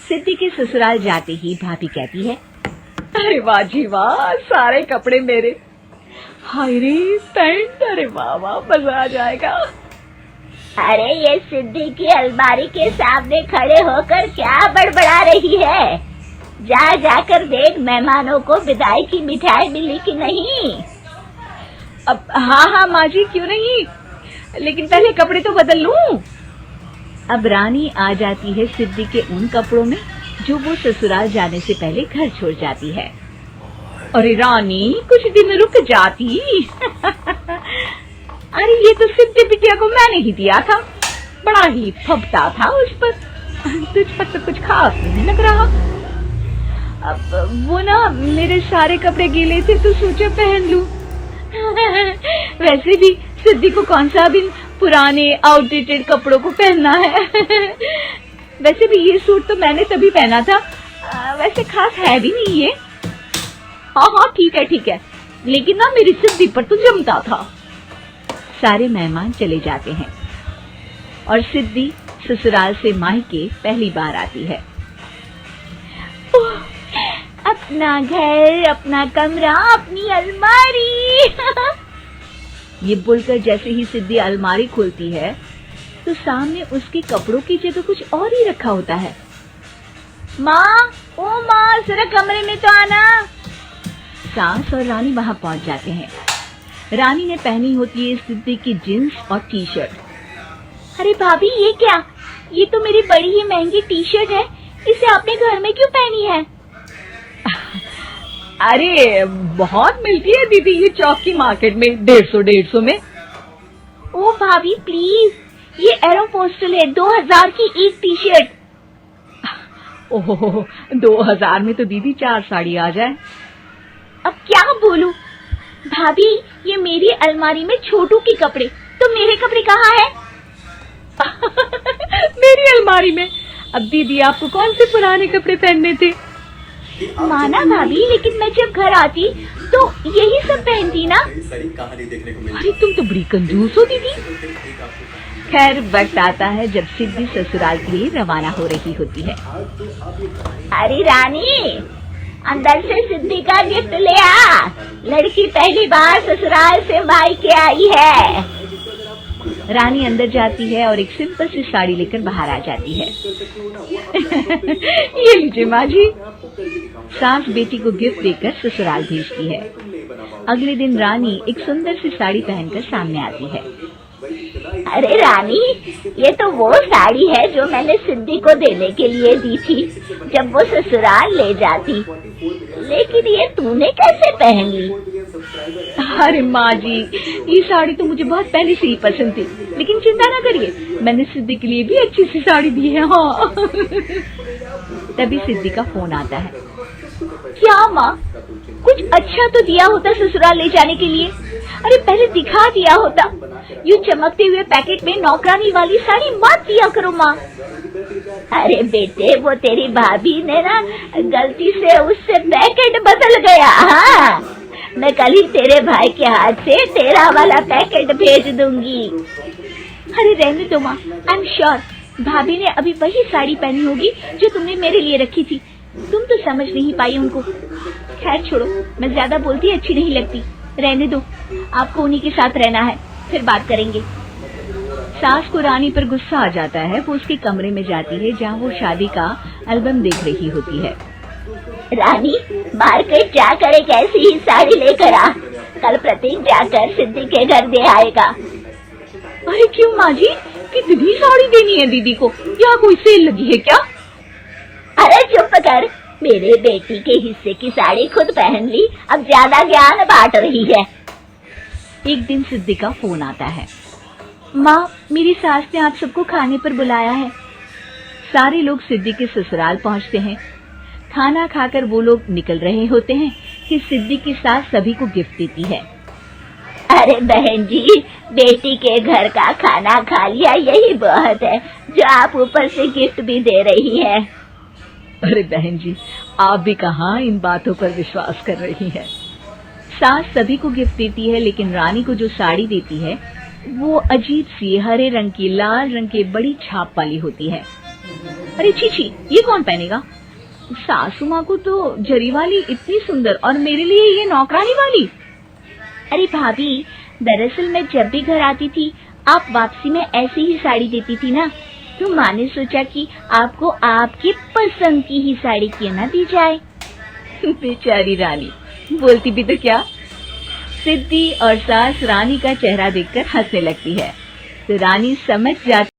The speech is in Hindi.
सिद्धि के ससुराल जाते ही भाभी कहती है, अरे वाह जी वाह, सारे कपड़े मेरे। हाय रे पैंट, अरे वाह वाह, मजा आ जाएगा। अरे ये सिद्धि की अलमारी के सामने खड़े होकर क्या बड़बड़ा रही है? जाकर देख मेहमानों को विदाई की मिठाई मिली कि नहीं। अब हाँ माँ जी, क्यों नहीं, लेकिन पहले कपड़े तो बदल लूं। अब रानी आ जाती है सिद्धि के उन कपड़ों में जो वो ससुराल जाने से पहले घर छोड़ जाती है। अरे रानी, कुछ दिन रुक जाती। अरे ये तो सिद्धि बिटिया को मैंने ही दिया था, बड़ा ही फबता था उस पर, तुझ पर तो कुछ खास नहीं लग रहा। अब वो ना मेरे सारे कपड़े गीले थे तो सोचा पहन लूं। वैसे भी सिद्धि को कौन सा भी पुराने आउटडेटेड कपड़ों को पहनना है। वैसे भी ये सूट तो मैंने तभी पहना था, वैसे खास है भी नहीं ये। हाँ ठीक है, लेकिन ना मेरी सिद्धि पर तो जमता था। सारे मेहमान चले जाते हैं और सिद्धि ससुराल से मायके पहली बार आती है। अपना घर, अपना कमरा, अपनी अलमारी। ये बोलकर जैसे ही सिद्धि अलमारी खोलती है तो सामने उसके कपड़ों की जगह कुछ और ही रखा होता है। माँ, ओ माँ, जरा कमरे में तो आना। सास और रानी वहां पहुंच जाते हैं। रानी ने पहनी होती है सिद्धि की जींस और टी शर्ट। अरे भाभी, ये क्या? ये तो मेरी बड़ी ही महंगी टी शर्ट है, इसे आपने घर में क्यों पहनी है? अरे बहुत मिलती है दीदी ये चौक की मार्केट में, 150 में। ओ भाभी प्लीज, ये एरोपोस्टल है, 2000 की एक टी शर्ट। ओह, 2000 में तो दीदी 4 साड़ी आ जाए। अब क्या बोलूं भाभी, ये मेरी अलमारी में छोटू के कपड़े, तो मेरे कपड़े कहाँ हैं? मेरी अलमारी में? अब दीदी आपको कौन से पुराने कपड़े पहनने थे? माना भाभी, लेकिन मैं जब घर आती तो यही सब पहनती ना। अरे तुम तो बड़ी कंजूस हो दीदी। खैर वक्त आता है जब सिद्धि ससुराल के लिए रवाना हो रही होती है। अरे रानी, अंदर से सिद्धि का गिफ्ट ले आ, लड़की पहली बार ससुराल से मायके आई है। रानी अंदर जाती है और एक सिंपल सी साड़ी लेकर बाहर आ जाती है। ये लीजिए माँ जी। सास बेटी को गिफ्ट देकर ससुराल भेजती है। अगले दिन रानी एक सुंदर सी साड़ी पहनकर सामने आती है। अरे रानी, ये तो वो साड़ी है जो मैंने सिद्धि को देने के लिए दी थी जब वो ससुराल ले जाती, लेकिन ये तूने कैसे पहन ली? अरे माँ जी, ये साड़ी तो मुझे बहुत पहले से ही पसंद थी, लेकिन चिंता ना करिए, मैंने सिद्धि के लिए भी अच्छी सी साड़ी दी है। हाँ। तभी सिद्धि का फोन आता है। क्या माँ, कुछ अच्छा तो दिया होता ससुराल ले जाने के लिए। अरे पहले दिखा दिया होता। यूँ चमकते हुए पैकेट में नौकरानी वाली साड़ी मत दिया करो माँ। अरे बेटे, वो तेरी भाभी ने ना गलती से उससे पैकेट बदल गया। हाँ, मैं कल ही तेरे भाई के हाथ से तेरा वाला पैकेट भेज दूंगी। अरे रहने दो माँ, आई एम श्योर भाभी ने अभी वही साड़ी पहनी होगी जो तुमने मेरे लिए रखी थी। तुम तो समझ नहीं पाई उनको। खैर छोड़ो, मैं ज्यादा बोलती अच्छी नहीं लगती, रहने दो, आपको उन्हीं के साथ रहना है, फिर बात करेंगे। सास को रानी पर गुस्सा आ जाता है। वो उसके कमरे में जाती है जहाँ वो शादी का एल्बम देख रही होती है। रानी, मार्केट जाकर एक ऐसी ही साड़ी लेकर आ, कल प्रतीक जाकर सिद्धि के घर दे आएगा। अरे क्यों माँ जी, कितनी साड़ी देनी है दीदी को? यहाँ कोई सेल लगी है क्या? अरे चुप कर, मेरे बेटी के हिस्से की साड़ी खुद पहन ली, अब ज्यादा ज्ञान बांट रही है। एक दिन सिद्धि का फोन आता है। माँ, मेरी सास ने आप सबको खाने पर बुलाया है। सारे लोग सिद्धि के ससुराल पहुँचते हैं। खाना खाकर वो लोग निकल रहे होते हैं कि सिद्धि की सास सभी को गिफ्ट देती है। अरे बहन जी, बेटी के घर का खाना खा लिया, यही बहुत है जो आप ऊपर से गिफ्ट भी दे रही है। अरे बहन जी, आप भी कहाँ इन बातों पर विश्वास कर रही है। सास सभी को गिफ्ट देती है, लेकिन रानी को जो साड़ी देती है वो अजीब सी हरे रंग की, लाल रंग की बड़ी छाप वाली होती है। अरे छी, ये कौन पहनेगा? सासू माँ को तो जरी वाली इतनी सुंदर, और मेरे लिए ये नौकरानी वाली। अरे भाभी, दरअसल मैं जब भी घर आती थी आप वापसी में ऐसी ही साड़ी देती थी ना, तो माँ ने सोचा कि आपको आपकी पसंद की ही साड़ी क्यों ना दी जाए। बेचारी रानी, बोलती भी तो क्या। सिद्धि और सास रानी का चेहरा देखकर हंसने लगती है, तो रानी समझ जाती